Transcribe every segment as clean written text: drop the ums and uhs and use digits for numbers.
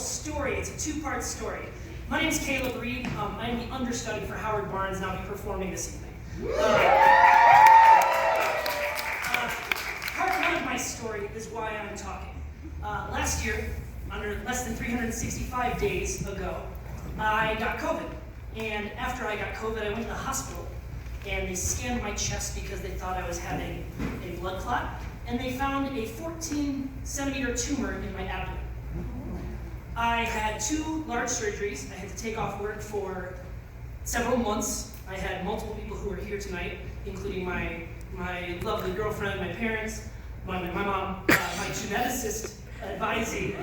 story. It's a two-part story. My name is Caleb Reed. I am the understudy for Howard Barnes, and I'll be performing this evening. Part one of my story is why I'm talking. Last year, under less than 365 days ago, I got COVID. And after I got COVID, I went to the hospital, and they scanned my chest because they thought I was having a blood clot, and they found a 14-centimeter tumor in my abdomen. I had 2 large surgeries. I had to take off work for several months. I had multiple people who are here tonight, including my lovely girlfriend, my parents, my mom, my geneticist advisee,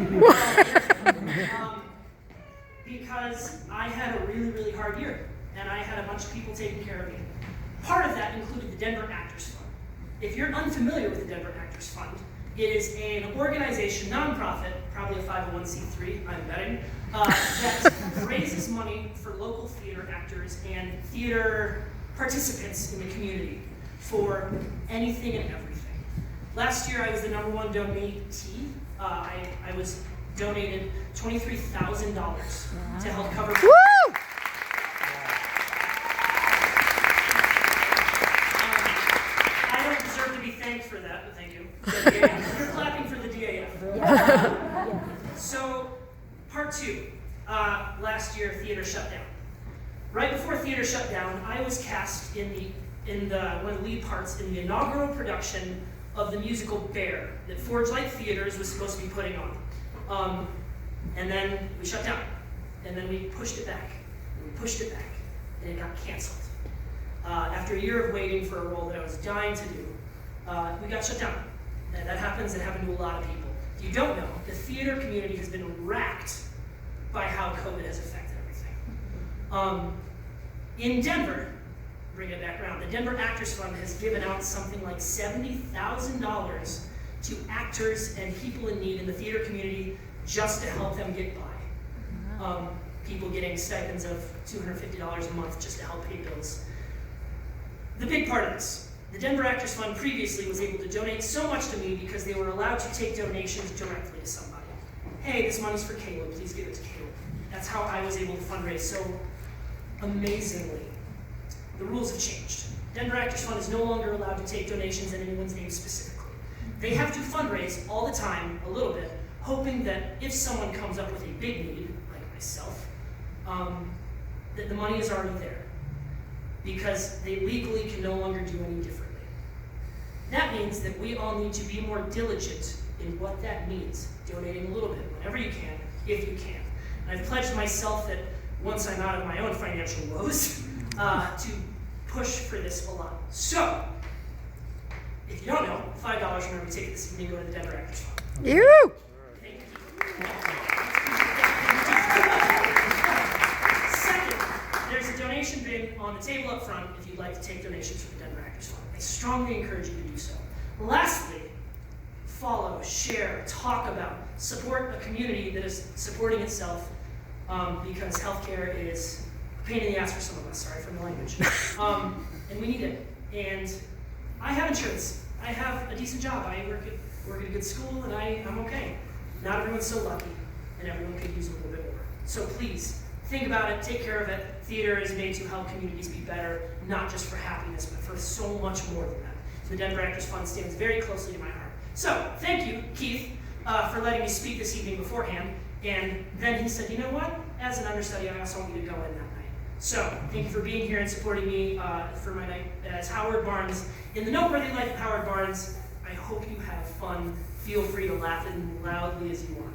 because I had a really, really hard year, and I had a bunch of people taking care of me. Part of that included the Denver Actors Fund. If you're unfamiliar with the Denver Actors Fund, it is an organization, nonprofit, probably a 501c3, I'm betting, that raises money for local theater actors and theater participants in the community for anything and everything. Last year, I was the #1 donatee. I was donated $23,000 to help cover. I don't deserve to be thanked for that, but thank you. You're clapping for the DAF. So, part 2. Last year, theater shut down. Right before theater shut down, I was cast in one of the lead parts in the inaugural production of the musical Bear that Forge Light Theaters was supposed to be putting on. And then we shut down. And then we pushed it back. And we pushed it back. And it got canceled. After a year of waiting for a role that I was dying to do, we got shut down. And that happens. It happened to a lot of people. If you don't know, the theater community has been racked by how COVID has affected everything. In Denver, bring it back around, the Denver Actors Fund has given out something like $70,000 to actors and people in need in the theater community just to help them get by. People getting stipends of $250 a month just to help pay bills. The big part of this, the Denver Actors Fund previously was able to donate so much to me because they were allowed to take donations directly to somebody. Hey, this money's for Caleb, please give it to Caleb. That's how I was able to fundraise so amazingly. The rules have changed. Denver Actors Fund is no longer allowed to take donations in anyone's name specifically. They have to fundraise all the time, a little bit, hoping that if someone comes up with a big need, like myself, that the money is already there, because they legally can no longer do any differently. That means that we all need to be more diligent in what that means, donating a little bit, whenever you can, if you can. And I've pledged myself that once I'm out of my own financial woes, to push for this a lot. So, if you don't know, $5 whenever we take this evening, go to the Denver Actors Fund. Thank you. Second, there's a donation bin on the table up front if you'd like to take donations for the Denver Actors Fund. I strongly encourage you to do so. Lastly, follow, share, talk about, support a community that is supporting itself, because healthcare is a pain in the ass for some of us, sorry for the language. And we need it. And I have insurance. I have a decent job. I work at a good school, and I'm okay. Not everyone's so lucky, and everyone could use a little bit more. So please, think about it, take care of it. Theater is made to help communities be better, not just for happiness, but for so much more than that. The Denver Actors Fund stands very closely to my heart. So, thank you, Keith, for letting me speak this evening beforehand. And then he said, you know what? As an understudy, I also want you to go in that night. So, thank you for being here and supporting me for my night as Howard Barnes. In the noteworthy life of Howard Barnes, I hope you have fun. Feel free to laugh as loudly as you want.